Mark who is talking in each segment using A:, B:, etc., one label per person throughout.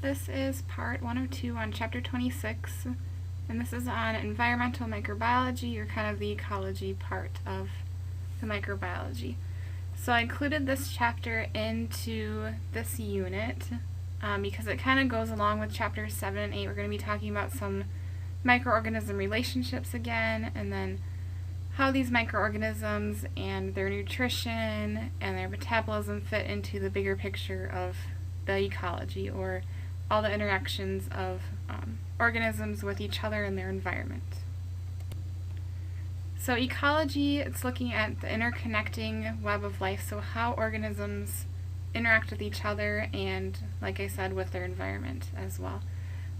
A: This is part 1 of 2 on chapter 26, and this is on environmental microbiology, or kind of the ecology part of the microbiology. So I included this chapter into this unit because it kind of goes along with chapters 7 and 8. We're going to be talking about some microorganism relationships again, and then how these microorganisms and their nutrition and their metabolism fit into the bigger picture of the ecology, or all the interactions of organisms with each other and their environment. So ecology, it's looking at the interconnecting web of life, so how organisms interact with each other and, like I said, with their environment as well.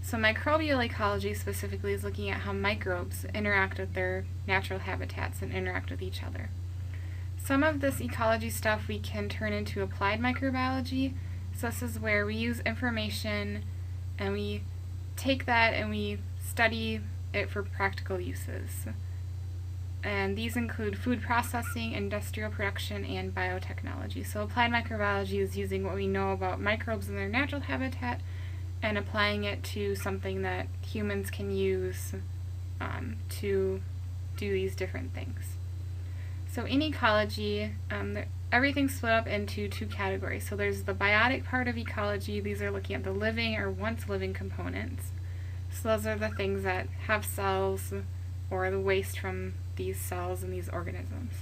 A: So microbial ecology specifically is looking at how microbes interact with their natural habitats and interact with each other. Some of this ecology stuff we can turn into applied microbiology. So this is where we use information and we take that and we study it for practical uses. And these include food processing, industrial production, and biotechnology. So applied microbiology is using what we know about microbes in their natural habitat and applying it to something that humans can use to do these different things. So in ecology, everything's split up into two categories. So there's the biotic part of ecology. These are looking at the living or once living components. So those are the things that have cells or the waste from these cells and these organisms.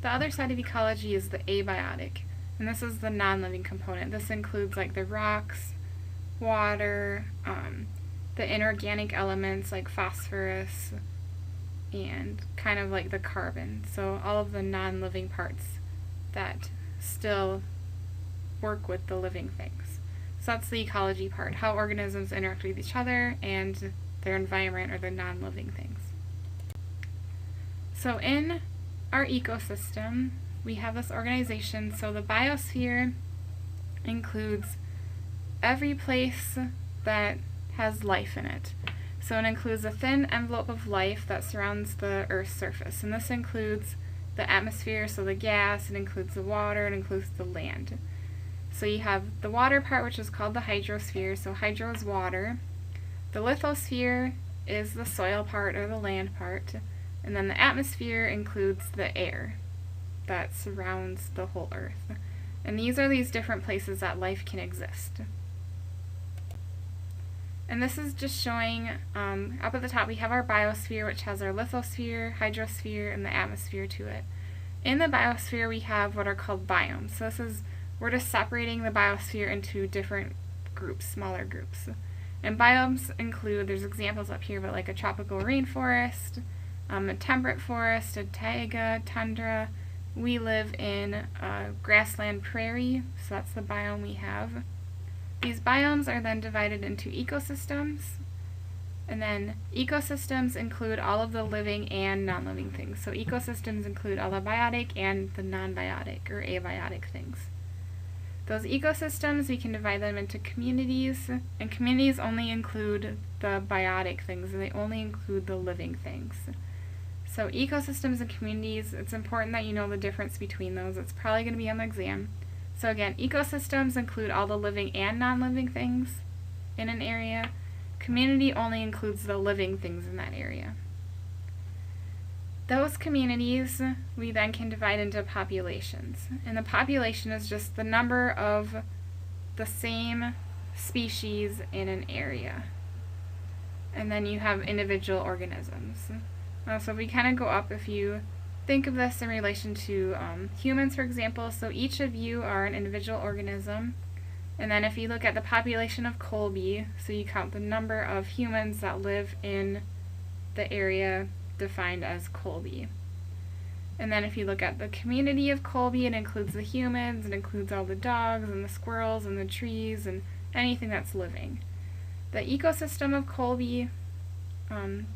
A: The other side of ecology is the abiotic, and this is the non-living component. This includes like the rocks, water, the inorganic elements like phosphorus, and kind of like the carbon. So all of the non-living parts that still work with the living things. So that's the ecology part, how organisms interact with each other and their environment or the non-living things. So in our ecosystem, we have this organization. So the biosphere includes every place that has life in it. So it includes a thin envelope of life that surrounds the Earth's surface. And this includes the atmosphere, so the gas, it includes the water, it includes the land. So you have the water part, which is called the hydrosphere. So hydro is water. The lithosphere is the soil part or the land part. And then the atmosphere includes the air that surrounds the whole Earth. And these are these different places that life can exist. And this is just showing, up at the top we have our biosphere, which has our lithosphere, hydrosphere, and the atmosphere to it. In the biosphere we have what are called biomes. So we're just separating the biosphere into different groups, smaller groups. And biomes include, there's examples up here, but like a tropical rainforest, a temperate forest, a taiga, tundra. We live in a grassland prairie, so that's the biome we have. These biomes are then divided into ecosystems, and then ecosystems include all of the living and non-living things. So ecosystems include all the biotic and the non-biotic or abiotic things. Those ecosystems, we can divide them into communities, and communities only include the biotic things, and they only include the living things. So ecosystems and communities, it's important that you know the difference between those. It's probably going to be on the exam. So again, ecosystems include all the living and non-living things in an area. Community only includes the living things in that area. Those communities we then can divide into populations. And the population is just the number of the same species in an area. And then you have individual organisms. So if we kind of go up, if you think of this in relation to humans, for example, so each of you are an individual organism. And then if you look at the population of Colby, so you count the number of humans that live in the area defined as Colby. And then if you look at the community of Colby, it includes the humans, it includes all the dogs and the squirrels and the trees and anything that's living. The ecosystem of Colby,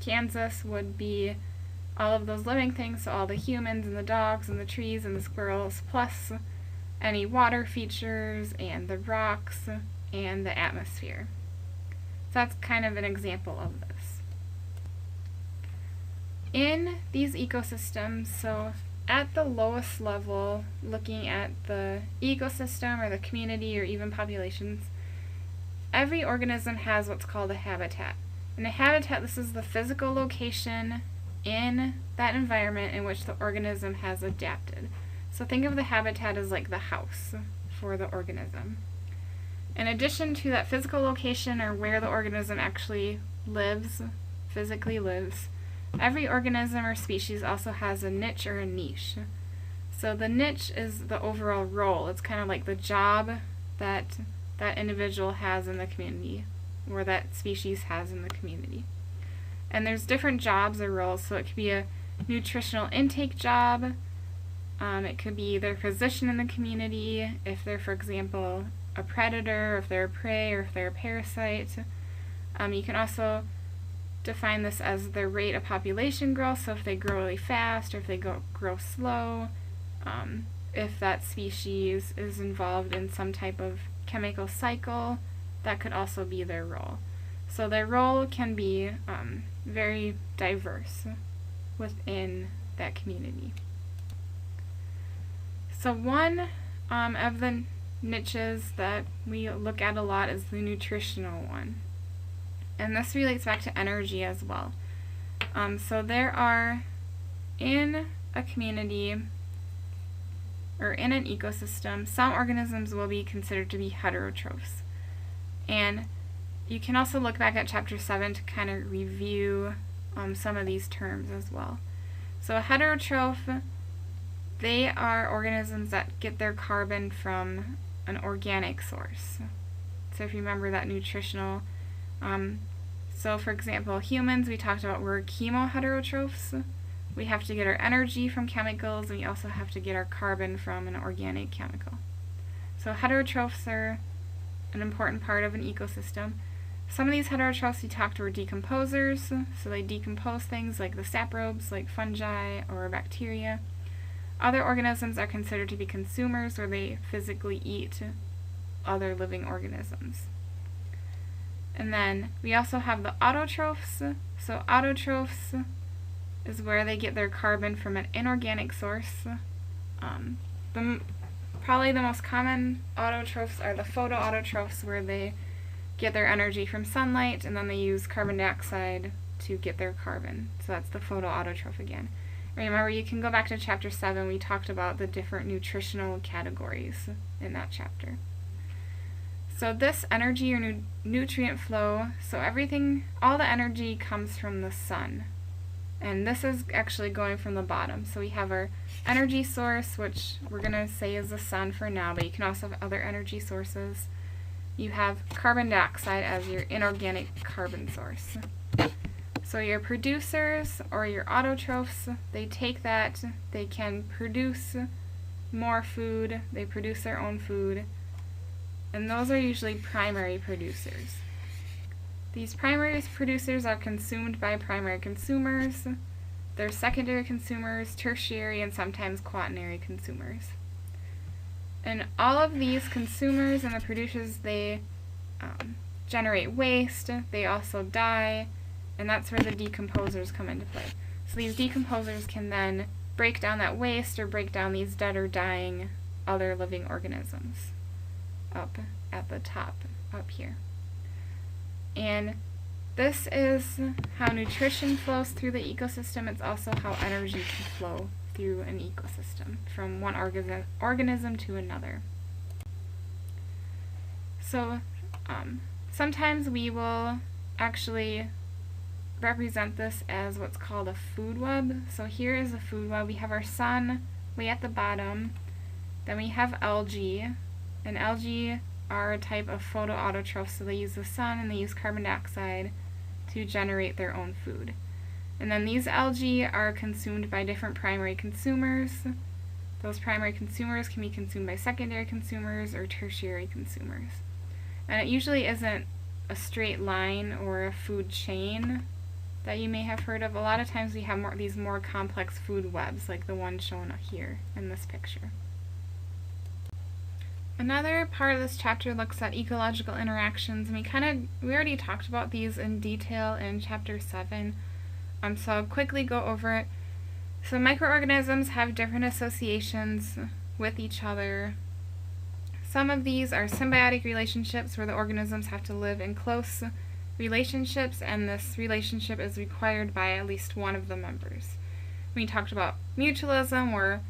A: Kansas, would be all of those living things, so all the humans and the dogs and the trees and the squirrels, plus any water features and the rocks and the atmosphere. So that's kind of an example of this. In these ecosystems, so at the lowest level, looking at the ecosystem or the community or even populations, every organism has what's called a habitat. And a habitat, this is the physical location in that environment in which the organism has adapted. So think of the habitat as like the house for the organism. In addition to that physical location, or where the organism actually lives, physically lives, every organism or species also has a niche or a niche. So the niche is the overall role. It's kind of like the job that that individual has in the community, or that species has in the community. And there's different jobs or roles, so it could be a nutritional intake job, it could be their position in the community, if they're, for example, a predator, if they're a prey, or if they're a parasite. You can also define this as their rate of population growth, so if they grow really fast, or if they grow slow, if that species is involved in some type of chemical cycle, that could also be their role. So their role can be very diverse within that community. So one of the niches that we look at a lot is the nutritional one. And this relates back to energy as well. So there are, in a community, or in an ecosystem, some organisms will be considered to be heterotrophs. And you can also look back at chapter 7 to kind of review some of these terms as well. So a heterotroph, they are organisms that get their carbon from an organic source. So if you remember that nutritional, so for example, humans, we talked about, we're chemoheterotrophs. We have to get our energy from chemicals, and we also have to get our carbon from an organic chemical. So heterotrophs are an important part of an ecosystem. Some of these heterotrophs we talked were decomposers, so they decompose things like the saprobes, like fungi or bacteria. Other organisms are considered to be consumers, where they physically eat other living organisms. And then we also have the autotrophs. So autotrophs is where they get their carbon from an inorganic source. Probably the most common autotrophs are the photoautotrophs, where they get their energy from sunlight, and then they use carbon dioxide to get their carbon. So that's the photoautotroph again. Remember, you can go back to chapter 7. We talked about the different nutritional categories in that chapter. So this energy or nutrient flow, so everything, all the energy comes from the sun. And this is actually going from the bottom. So we have our energy source, which we're going to say is the sun for now, but you can also have other energy sources. You have carbon dioxide as your inorganic carbon source. So your producers, or your autotrophs, they take that, they can produce more food, they produce their own food, and those are usually primary producers. These primary producers are consumed by primary consumers. They're secondary consumers, tertiary, and sometimes quaternary consumers. And all of these consumers and the producers, they generate waste, they also die, and that's where the decomposers come into play. So these decomposers can then break down that waste, or break down these dead or dying other living organisms up at the top, up here. And this is how nutrition flows through the ecosystem. It's also how energy can flow through an ecosystem from one organism to another. So sometimes we will actually represent this as what's called a food web. So here is a food web. We have our sun way at the bottom. Then we have algae, and algae are a type of photoautotrophs, so they use the sun and they use carbon dioxide to generate their own food. And then these algae are consumed by different primary consumers. Those primary consumers can be consumed by secondary consumers or tertiary consumers. And it usually isn't a straight line or a food chain that you may have heard of. A lot of times we have these more complex food webs, like the one shown here in this picture. Another part of this chapter looks at ecological interactions, and we already talked about these in detail in chapter 7, so I'll quickly go over it. So microorganisms have different associations with each other. Some of these are symbiotic relationships where the organisms have to live in close relationships, and this relationship is required by at least one of the members. We talked about mutualism, where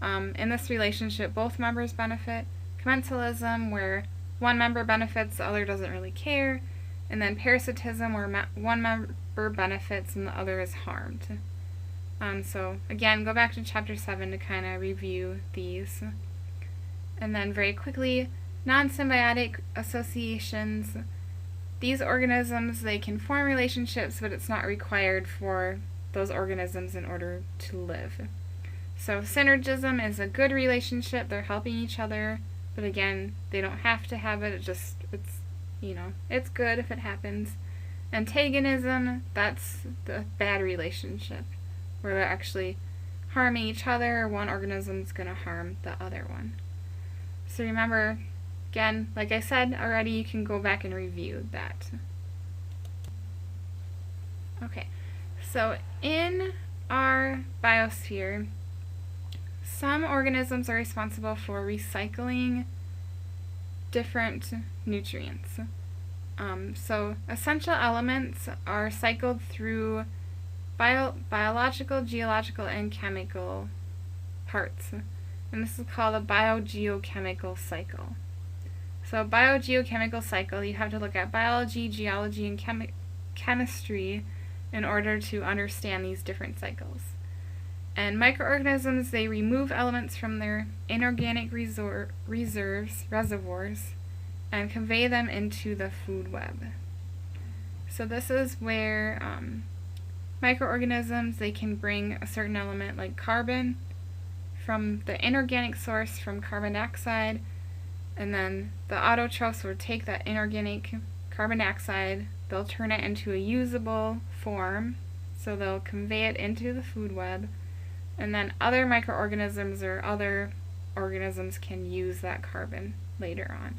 A: in this relationship both members benefit, commensalism, where one member benefits, the other doesn't really care, and then parasitism, where one member benefits and the other is harmed. So again, go back to chapter 7 to kind of review these. And then very quickly, non-symbiotic associations. These organisms, they can form relationships, but it's not required for those organisms in order to live. So synergism is a good relationship. They're helping each other, but again, they don't have to have it. It's good if it happens. Antagonism, that's the bad relationship, where they're actually harming each other. One organism's going to harm the other one. So remember, again, like I said already, you can go back and review that. Okay, so in our biosphere, some organisms are responsible for recycling different nutrients. So essential elements are cycled through biological, geological, and chemical parts. And this is called a biogeochemical cycle. So biogeochemical cycle, you have to look at biology, geology, and chemistry in order to understand these different cycles. And microorganisms, they remove elements from their inorganic reservoirs and convey them into the food web. So this is where microorganisms, they can bring a certain element like carbon from the inorganic source, from carbon dioxide, and then the autotrophs will take that inorganic carbon dioxide, they'll turn it into a usable form, so they'll convey it into the food web, and then other microorganisms or other organisms can use that carbon later on.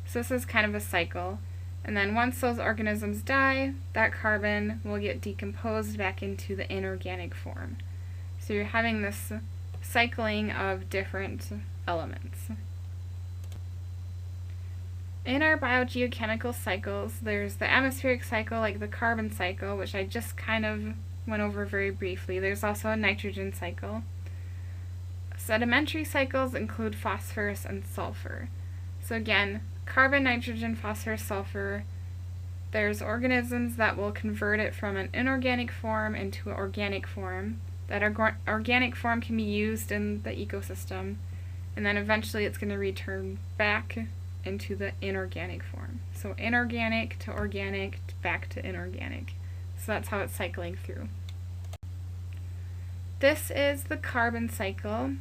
A: So this is kind of a cycle. And then once those organisms die, that carbon will get decomposed back into the inorganic form. So you're having this cycling of different elements. In our biogeochemical cycles, there's the atmospheric cycle, like the carbon cycle, which I just kind of went over very briefly. There's also a nitrogen cycle. Sedimentary cycles include phosphorus and sulfur. So again, carbon, nitrogen, phosphorus, sulfur, there's organisms that will convert it from an inorganic form into an organic form. That organic form can be used in the ecosystem, and then eventually it's going to return back into the inorganic form. So inorganic to organic, back to inorganic. So that's how it's cycling through. This is the carbon cycle.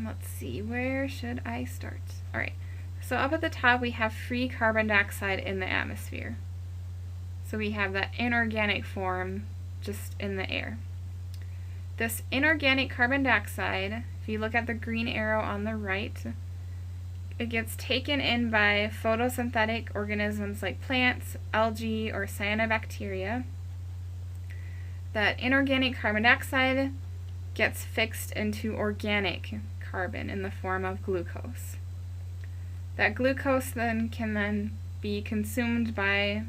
A: Let's see, where should I start? Alright, so up at the top we have free carbon dioxide in the atmosphere. So we have that inorganic form just in the air. This inorganic carbon dioxide, if you look at the green arrow on the right, it gets taken in by photosynthetic organisms like plants, algae, or cyanobacteria. That inorganic carbon dioxide gets fixed into organic carbon in the form of glucose. That glucose then can be consumed by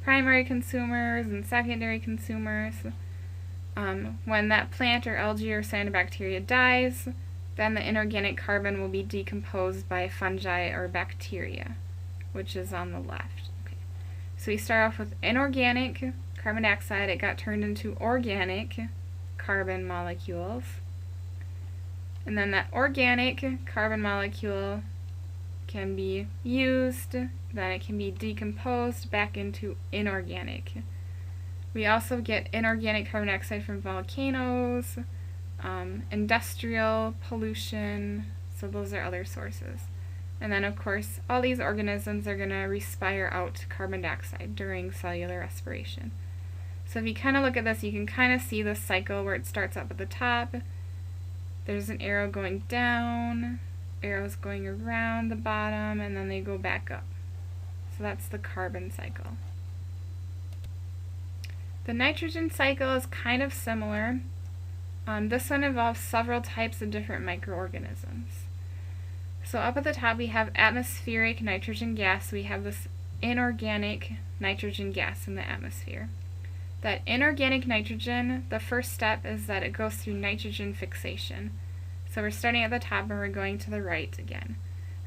A: primary consumers and secondary consumers. When that plant or algae or cyanobacteria dies, then the inorganic carbon will be decomposed by fungi or bacteria, which is on the left. Okay. So we start off with inorganic carbon dioxide. It got turned into organic carbon molecules. And then that organic carbon molecule can be used, then it can be decomposed back into inorganic. We also get inorganic carbon dioxide from volcanoes, industrial pollution, so those are other sources. And then of course all these organisms are going to respire out carbon dioxide during cellular respiration. So if you kind of look at this, you can kind of see the cycle where it starts up at the top. There's an arrow going down, arrows going around the bottom, and then they go back up. So that's the carbon cycle. The nitrogen cycle is kind of similar. This one involves several types of different microorganisms. So up at the top we have atmospheric nitrogen gas. We have this inorganic nitrogen gas in the atmosphere. That inorganic nitrogen, the first step is that it goes through nitrogen fixation. So we're starting at the top and we're going to the right again.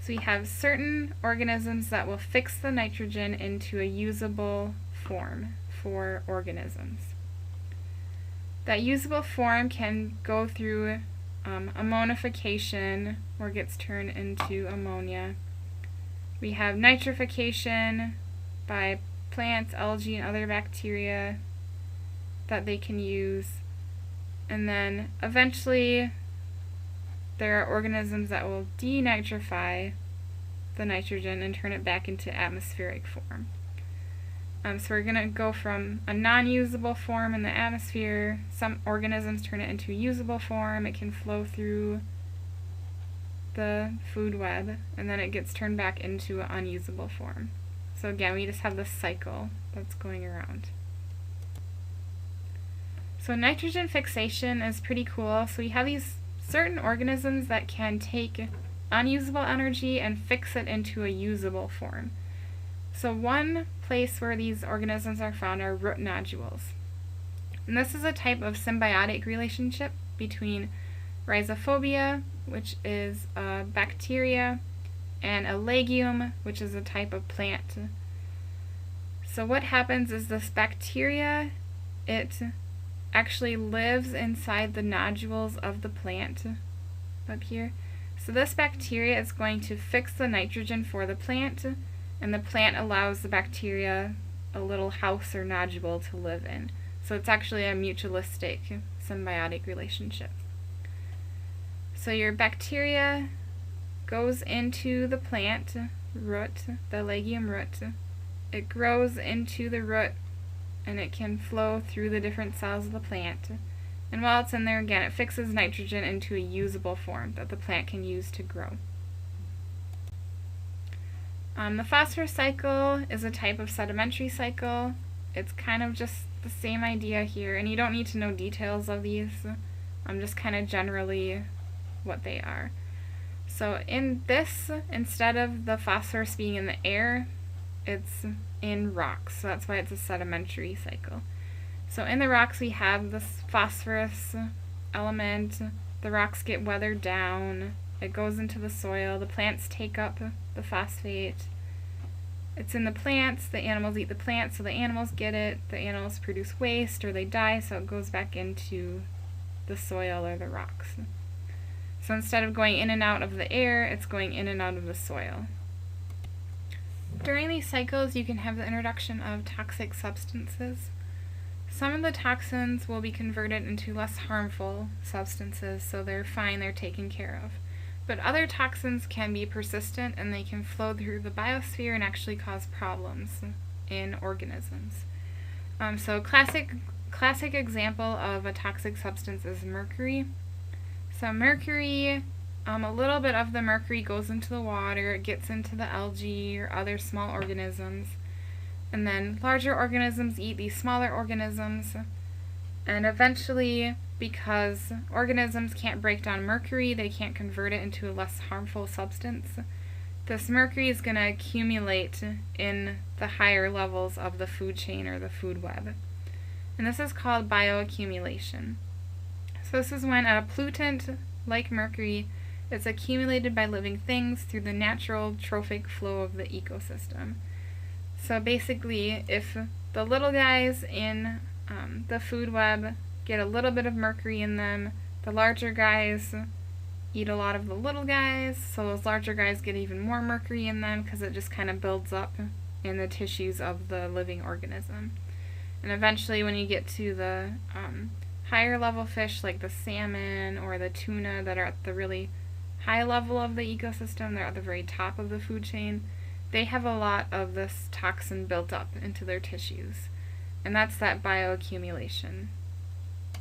A: So we have certain organisms that will fix the nitrogen into a usable form for organisms. That usable form can go through ammonification, where it gets turned into ammonia. We have nitrification by plants, algae, and other bacteria that they can use. And then eventually there are organisms that will denitrify the nitrogen and turn it back into atmospheric form. So we're going to go from a non-usable form in the atmosphere. Some organisms turn it into a usable form. It can flow through the food web, and then it gets turned back into an unusable form. So again, we just have this cycle that's going around. So nitrogen fixation is pretty cool. So we have these certain organisms that can take unusable energy and fix it into a usable form. So one place where these organisms are found are root nodules. And this is a type of symbiotic relationship between rhizophobia, which is a bacteria, and a legume, which is a type of plant. So what happens is this bacteria, it actually lives inside the nodules of the plant up here. So this bacteria is going to fix the nitrogen for the plant, and the plant allows the bacteria a little house or nodule to live in. So it's actually a mutualistic symbiotic relationship. So your bacteria goes into the plant root, the legume root. It grows into the root, and it can flow through the different cells of the plant. And while it's in there, again, it fixes nitrogen into a usable form that the plant can use to grow. The phosphorus cycle is a type of sedimentary cycle. It's kind of just the same idea here, and you don't need to know details of these. Just kind of generally what they are. So in this, instead of the phosphorus being in the air, it's in rocks. So that's why it's a sedimentary cycle. So in the rocks we have this phosphorus element. The rocks get weathered down. It goes into the soil. The plants take up the phosphate. It's in the plants. The animals eat the plants, so the animals get it. The animals produce waste, or they die, so it goes back into the soil or the rocks. So instead of going in and out of the air, it's going in and out of the soil. During these cycles, you can have the introduction of toxic substances. Some of the toxins will be converted into less harmful substances, so they're fine, they're taken care of. But other toxins can be persistent, and they can flow through the biosphere and actually cause problems in organisms. So a classic example of a toxic substance is mercury. So mercury, a little bit of the mercury goes into the water, it gets into the algae or other small organisms, and then larger organisms eat these smaller organisms, and eventually, because organisms can't break down mercury, they can't convert it into a less harmful substance, this mercury is going to accumulate in the higher levels of the food chain or the food web. And this is called bioaccumulation. So this is when a pollutant like mercury is accumulated by living things through the natural trophic flow of the ecosystem. So basically, if the little guys in the food web get a little bit of mercury in them, the larger guys eat a lot of the little guys, so those larger guys get even more mercury in them because it just kind of builds up in the tissues of the living organism. And eventually when you get to the higher level fish like the salmon or the tuna that are at the really high level of the ecosystem, they're at the very top of the food chain, they have a lot of this toxin built up into their tissues. And that's that bioaccumulation.